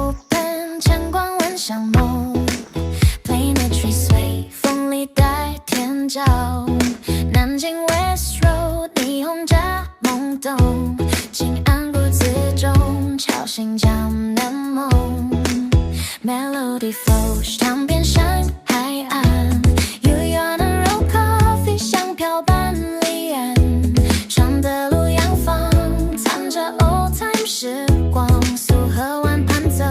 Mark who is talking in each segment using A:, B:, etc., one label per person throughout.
A: open，阳光吻像梦 ，Play it tree 随风里带天照，南京 West Road， 霓虹加懵懂，静安不自重，敲醒江南梦 ，Melody flow， 唱遍山海岸 ，You wanna roll coffee， 香飘般离岸，上的路洋房，藏着 old time 时光。 喝完盘走，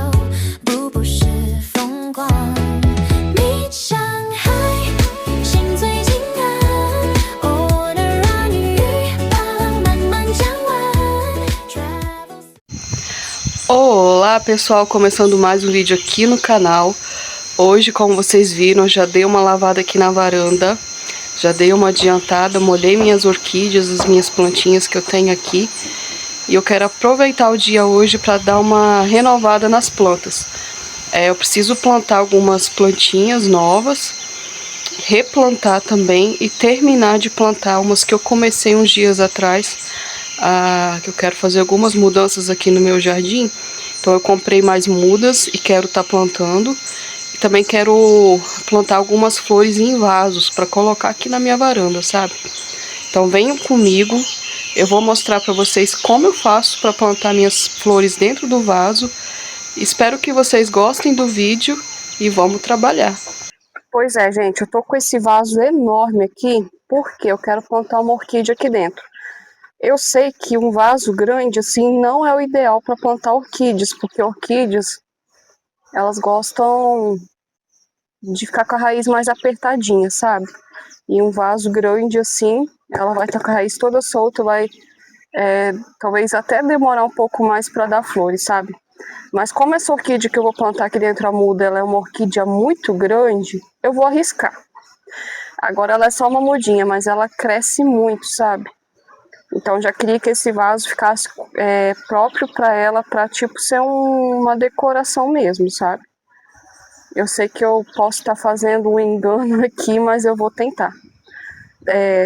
A: 步步是风光。你上海，心醉静安。Order 让雨把浪慢慢讲完。
B: Olá pessoal, começando mais um vídeo aqui no canal. Hoje, como vocês viram, eu já dei uma lavada aqui na varanda. Já dei uma adiantada, molhei minhas orquídeas, as minhas plantinhas que eu tenho aqui. E eu quero aproveitar o dia hoje para dar uma renovada nas plantas. Eu preciso plantar algumas plantinhas novas, replantar também e terminar de plantar umas que eu comecei uns dias atrás. Que eu quero fazer algumas mudanças aqui no meu jardim. Então eu comprei mais mudas e quero estar plantando. E também quero plantar algumas flores em vasos para colocar aqui na minha varanda, sabe? Então venham comigo. Eu vou mostrar para vocês como eu faço para plantar minhas flores dentro do vaso. Espero que vocês gostem do vídeo e vamos trabalhar. Pois é, gente, eu tô com esse vaso enorme aqui porque eu quero plantar uma orquídea aqui dentro. Eu sei que um vaso grande assim não é o ideal para plantar orquídeas, porque orquídeas elas gostam de ficar com a raiz mais apertadinha, sabe? E um vaso grande assim, ela vai estar com a raiz toda solta, vai talvez até demorar um pouco mais para dar flores, sabe? Mas como essa orquídea que eu vou plantar aqui dentro da muda, ela é uma orquídea muito grande, eu vou arriscar. Agora ela é só uma mudinha, mas ela cresce muito, sabe? Então já queria que esse vaso ficasse próprio para ela, para tipo ser uma decoração mesmo, sabe? Eu sei que eu posso estar fazendo um engano aqui, mas eu vou tentar.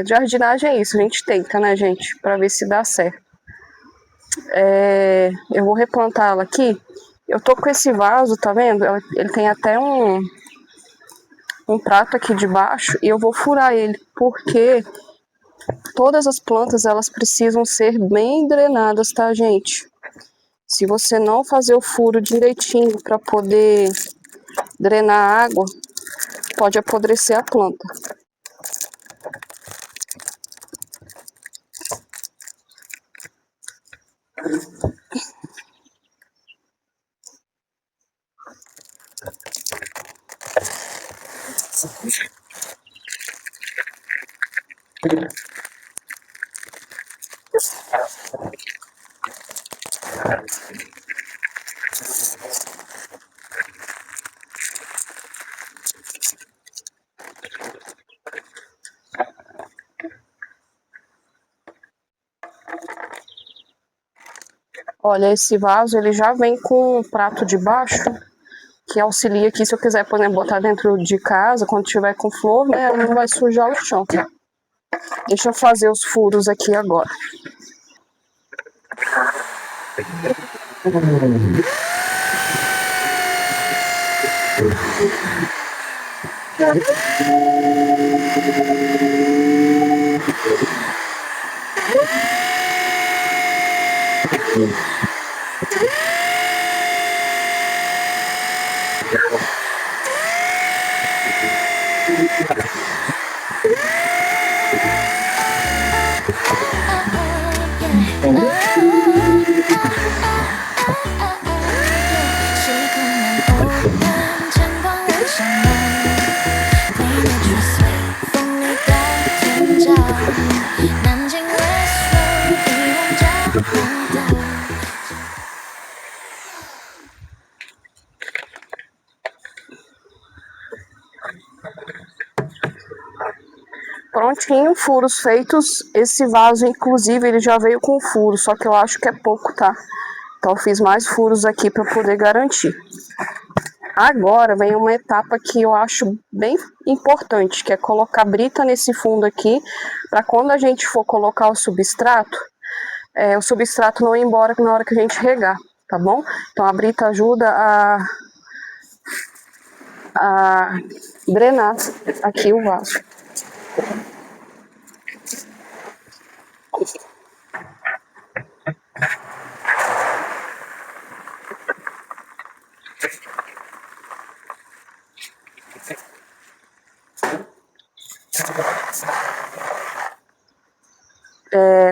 B: Jardinagem é isso, a gente tenta, né, gente? Pra ver se dá certo. Eu vou replantar ela aqui. Eu tô com esse vaso, tá vendo? Ele tem até um prato aqui de baixo e eu vou furar ele, porque todas as plantas, elas precisam ser bem drenadas, tá, gente? Se você não fazer o furo direitinho pra poder drenar a água, pode apodrecer a planta. Olha, esse vaso ele já vem com um prato de baixo, que auxilia aqui se eu quiser, por exemplo, botar dentro de casa, quando tiver com flor, né, ela não vai sujar o chão. Deixa eu fazer os furos aqui agora. Prontinho, furos feitos. Esse vaso, inclusive, ele já veio com furo, só que eu acho que é pouco, tá? Então eu fiz mais furos aqui para poder garantir. Agora vem uma etapa que eu acho bem importante, que é colocar brita nesse fundo aqui, para quando a gente for colocar o substrato não ir embora na hora que a gente regar. tá bom? Então a brita ajuda a drenar aqui o vaso.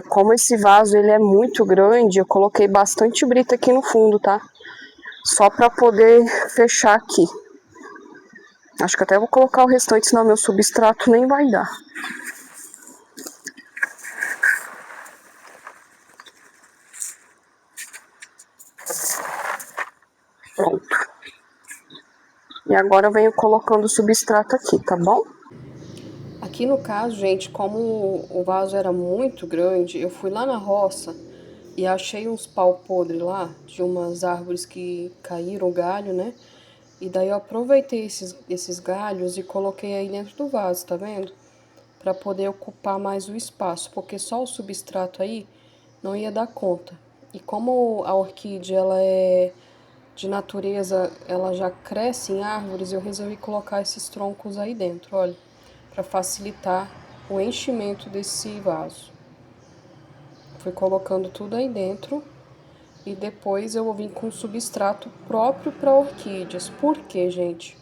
B: Como esse vaso ele é muito grande, eu coloquei bastante brita aqui no fundo, tá? Só para poder fechar aqui. Acho que até vou colocar o restante, senão meu substrato nem vai dar. Pronto. E agora eu venho colocando o substrato aqui, tá bom? Aqui no caso, gente, como o vaso era muito grande, eu fui lá na roça e achei uns pau podre lá, de umas árvores que caíram o galho, né? E daí eu aproveitei esses galhos e coloquei aí dentro do vaso, tá vendo? Pra poder ocupar mais o espaço, porque só o substrato aí não ia dar conta. E como a orquídea, ela é de natureza, ela já cresce em árvores, eu resolvi colocar esses troncos aí dentro, olha, para facilitar o enchimento desse vaso. Fui colocando tudo aí dentro e depois eu vou vir com substrato próprio para orquídeas. Por quê, gente?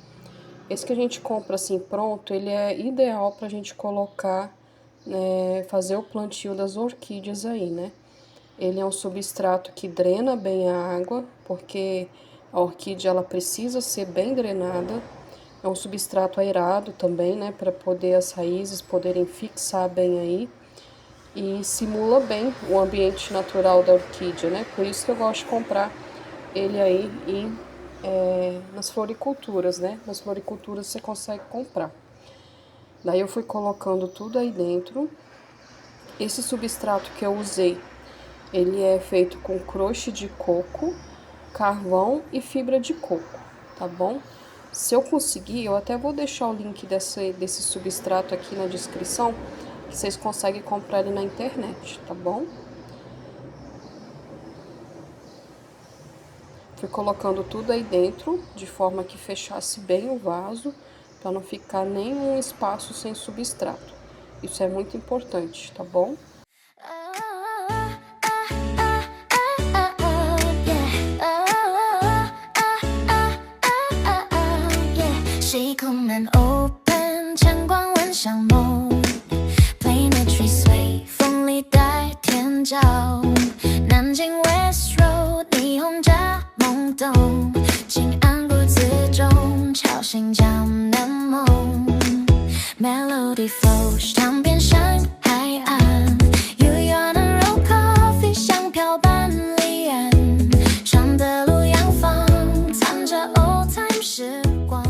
B: Esse que a gente compra assim pronto, ele é ideal para a gente colocar, fazer o plantio das orquídeas aí, né? Ele é um substrato que drena bem a água, porque a orquídea ela precisa ser bem drenada. É um substrato aerado também, né, para poder as raízes poderem fixar bem aí. E simula bem o ambiente natural da orquídea, né? Por isso que eu gosto de comprar ele aí nas floriculturas, né? Nas floriculturas você consegue comprar. Daí eu fui colocando tudo aí dentro. Esse substrato que eu usei, ele é feito com crochê de coco, carvão e fibra de coco, tá bom? Se eu conseguir, eu até vou deixar o link desse substrato aqui na descrição, que vocês conseguem comprar ele na internet, tá bom? Fui colocando tudo aí dentro, de forma que fechasse bem o vaso, para não ficar nenhum espaço sem substrato. Isso é muito importante, tá bom?
A: Come and open 阳光万象梦 Planetary sway 风里带天照南京 West Road 霓虹家梦动静安不自重敲醒江南梦 Melody flows 唱遍山海岸 You wanna roll coffee 香飘般离岸长的路洋房藏着 old time 时光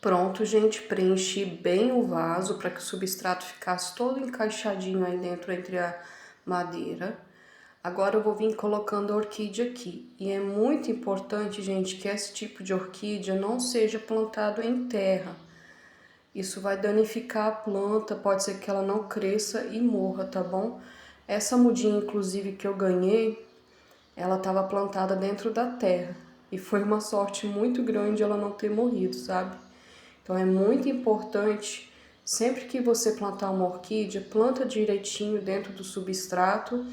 B: Pronto, gente, preenchi bem o vaso para que o substrato ficasse todo encaixadinho aí dentro entre a madeira. Agora eu vou vir colocando a orquídea aqui. E é muito importante, gente, que esse tipo de orquídea não seja plantado em terra. Isso vai danificar a planta, pode ser que ela não cresça e morra, tá bom? Essa mudinha, inclusive, que eu ganhei, ela estava plantada dentro da terra. E foi uma sorte muito grande ela não ter morrido, sabe? Então é muito importante, sempre que você plantar uma orquídea, planta direitinho dentro do substrato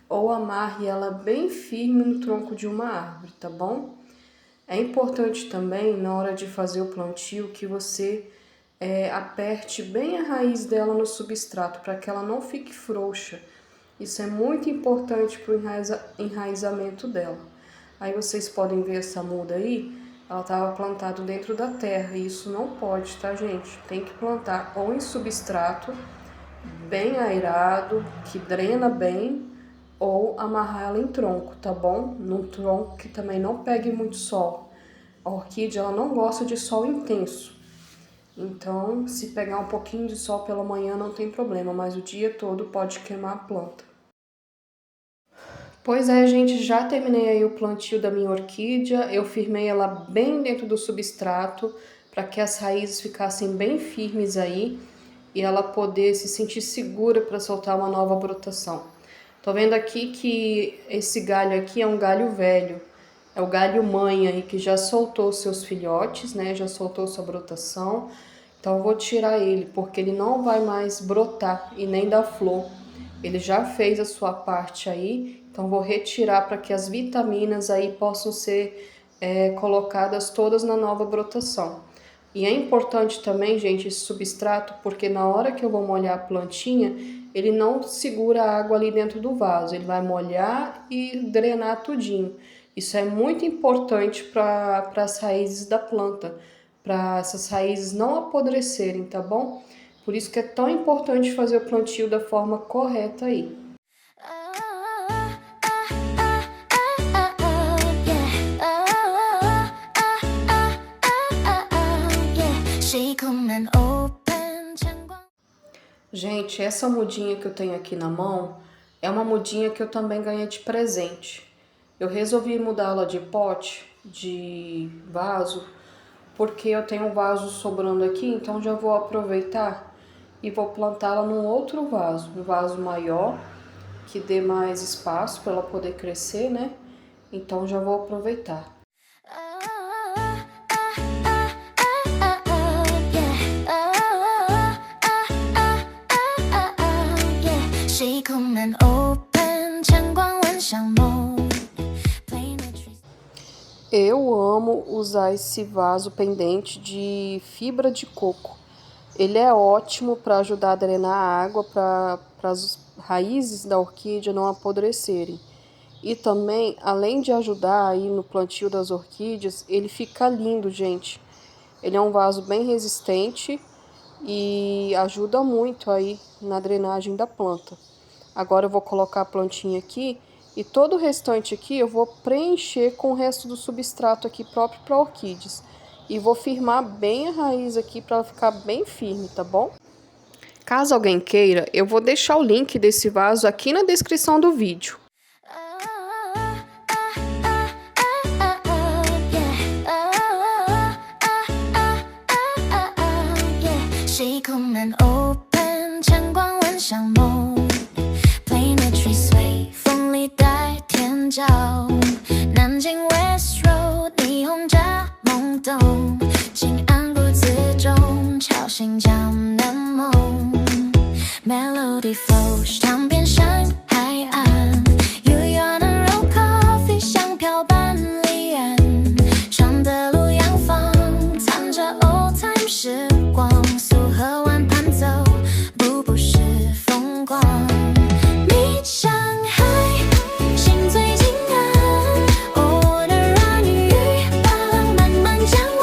B: ou amarre ela bem firme no tronco de uma árvore, tá bom? É importante também, na hora de fazer o plantio, que você aperte bem a raiz dela no substrato, para que ela não fique frouxa. Isso é muito importante para o enraizamento dela. Aí vocês podem ver essa muda aí, ela estava plantada dentro da terra, e isso não pode, tá, gente? Tem que plantar ou em substrato, bem aerado, que drena bem, ou amarrar ela em tronco, tá bom? Num tronco que também não pegue muito sol. A orquídea, ela não gosta de sol intenso. Então, se pegar um pouquinho de sol pela manhã não tem problema, mas o dia todo pode queimar a planta. Pois é, gente, já terminei aí o plantio da minha orquídea, eu firmei ela bem dentro do substrato, para que as raízes ficassem bem firmes aí, e ela poder se sentir segura para soltar uma nova brotação. Tô vendo aqui que esse galho aqui é um galho velho. É o galho mãe aí que já soltou seus filhotes, né? Já soltou sua brotação. Então eu vou tirar ele, porque ele não vai mais brotar e nem dar flor. Ele já fez a sua parte aí, então vou retirar para que as vitaminas aí possam ser colocadas todas na nova brotação. E é importante também, gente, esse substrato, porque na hora que eu vou molhar a plantinha, ele não segura a água ali dentro do vaso, ele vai molhar e drenar tudinho. Isso é muito importante para as raízes da planta, para essas raízes não apodrecerem, tá bom? Por isso que é tão importante fazer o plantio da forma correta aí. Gente, essa mudinha que eu tenho aqui na mão é uma mudinha que eu também ganhei de presente. Eu resolvi mudá-la de pote, de vaso, porque eu tenho um vaso sobrando aqui, então já vou aproveitar e vou plantá-la num outro vaso, um vaso maior, que dê mais espaço para ela poder crescer, né? Então já vou aproveitar. Eu amo usar esse vaso pendente de fibra de coco. Ele é ótimo para ajudar a drenar a água para as raízes da orquídea não apodrecerem. E também, além de ajudar aí no plantio das orquídeas, ele fica lindo, gente. Ele é um vaso bem resistente e ajuda muito aí na drenagem da planta. Agora eu vou colocar a plantinha aqui e todo o restante aqui eu vou preencher com o resto do substrato aqui próprio para orquídeas. E vou firmar bem a raiz aqui para ela ficar bem firme, tá bom? Caso alguém queira, eu vou deixar o link desse vaso aqui na descrição do vídeo.
A: Melody flows， 唱遍山海岸，悠远的柔咖啡香飘半里远，长的路洋房，藏着 old time 时光，苏和湾畔走，步步是风光。你上海，心最近安，我的软语把浪漫慢讲完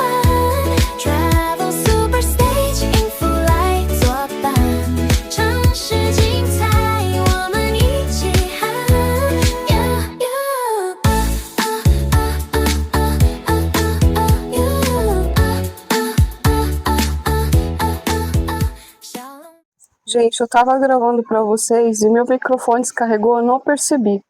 A: ，travel super stage 音符来作伴。
B: Gente, eu tava gravando pra vocês e meu microfone descarregou, eu não percebi.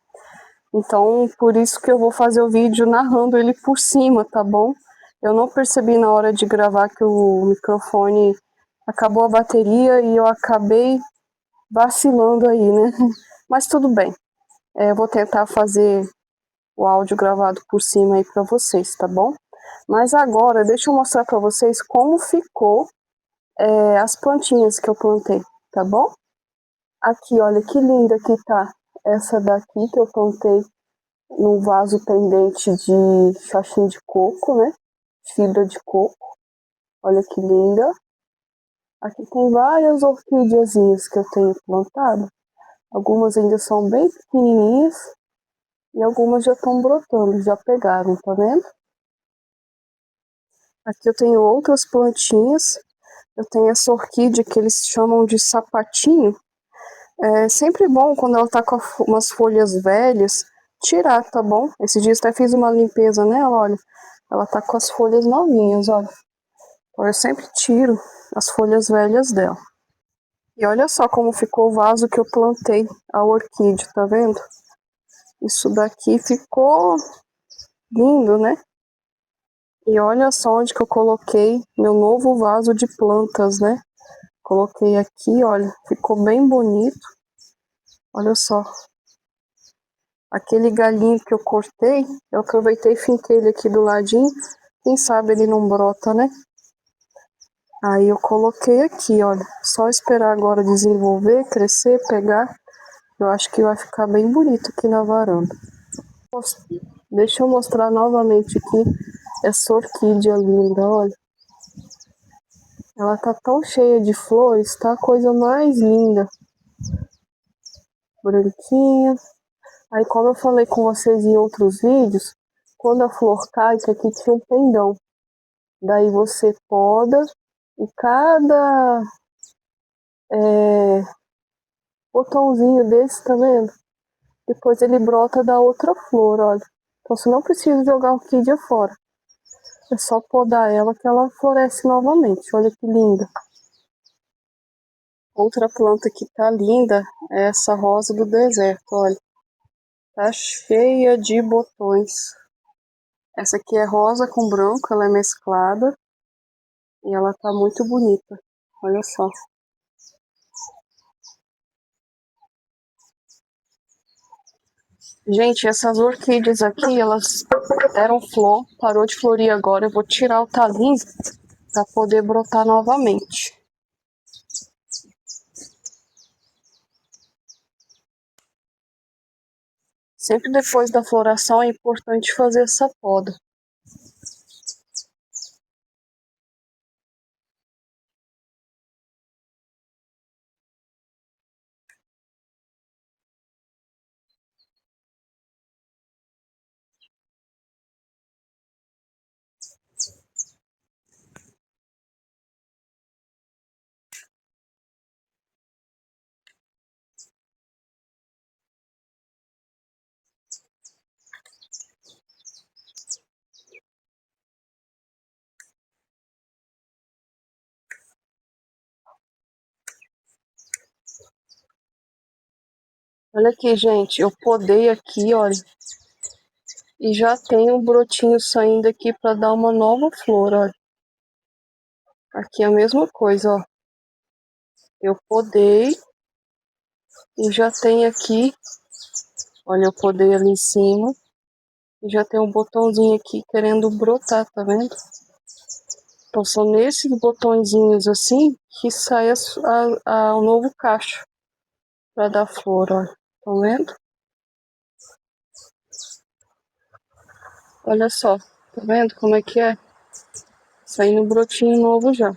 B: Então, por isso que eu vou fazer o vídeo narrando ele por cima, tá bom? Eu não percebi na hora de gravar que o microfone acabou a bateria e eu acabei vacilando aí, né? Mas tudo bem. Eu vou tentar fazer o áudio gravado por cima aí pra vocês, tá bom? Mas agora, deixa eu mostrar pra vocês como ficou as plantinhas que eu plantei, tá bom? Aqui, olha que linda que tá essa daqui que eu plantei num vaso pendente de chachim de coco, né? Fibra de coco. Olha que linda. Aqui tem várias orquídeazinhas que eu tenho plantado. Algumas ainda são bem pequenininhas e algumas já estão brotando, já pegaram, tá vendo? Aqui eu tenho outras plantinhas. Eu tenho essa orquídea que eles chamam de sapatinho. É sempre bom quando ela tá com umas folhas velhas, tirar, tá bom? Esses dias até fiz uma limpeza nela, olha. Ela tá com as folhas novinhas, olha. Então eu sempre tiro as folhas velhas dela. E olha só como ficou o vaso que eu plantei, a orquídea, tá vendo? Isso daqui ficou lindo, né? E olha só onde que eu coloquei meu novo vaso de plantas, né? Coloquei aqui, olha, ficou bem bonito. Olha só. Aquele galinho que eu cortei, eu aproveitei e finquei ele aqui do ladinho. Quem sabe ele não brota, né? Aí eu coloquei aqui, olha. Só esperar agora desenvolver, crescer, pegar. Eu acho que vai ficar bem bonito aqui na varanda. Deixa eu mostrar novamente aqui essa orquídea linda, olha. Ela tá tão cheia de flores, tá a coisa mais linda. Branquinha. Aí, como eu falei com vocês em outros vídeos, quando a flor cai, que aqui tinha um pendão. Daí você poda e cada botãozinho desse, tá vendo? Depois ele brota da outra flor, olha. Então você não precisa jogar a orquídea fora. É só podar ela que ela floresce novamente. Olha que linda. Outra planta que tá linda é essa rosa do deserto, olha. Tá cheia de botões. Essa aqui é rosa com branco, ela é mesclada. E ela tá muito bonita. Olha só. Gente, essas orquídeas aqui, elas deram flor, parou de florir agora. Eu vou tirar o talinho para poder brotar novamente. Sempre depois da floração é importante fazer essa poda. Olha aqui, gente, eu podei aqui, olha. E já tem um brotinho saindo aqui para dar uma nova flor, olha. Aqui é a mesma coisa, ó. Eu podei e já tem aqui, olha, eu podei ali em cima. E já tem um botãozinho aqui querendo brotar, tá vendo? Então são nesses botõezinhos assim que sai o novo cacho para dar flor, olha. Tá vendo? Olha só, tá vendo como é que é? Saindo um brotinho novo já.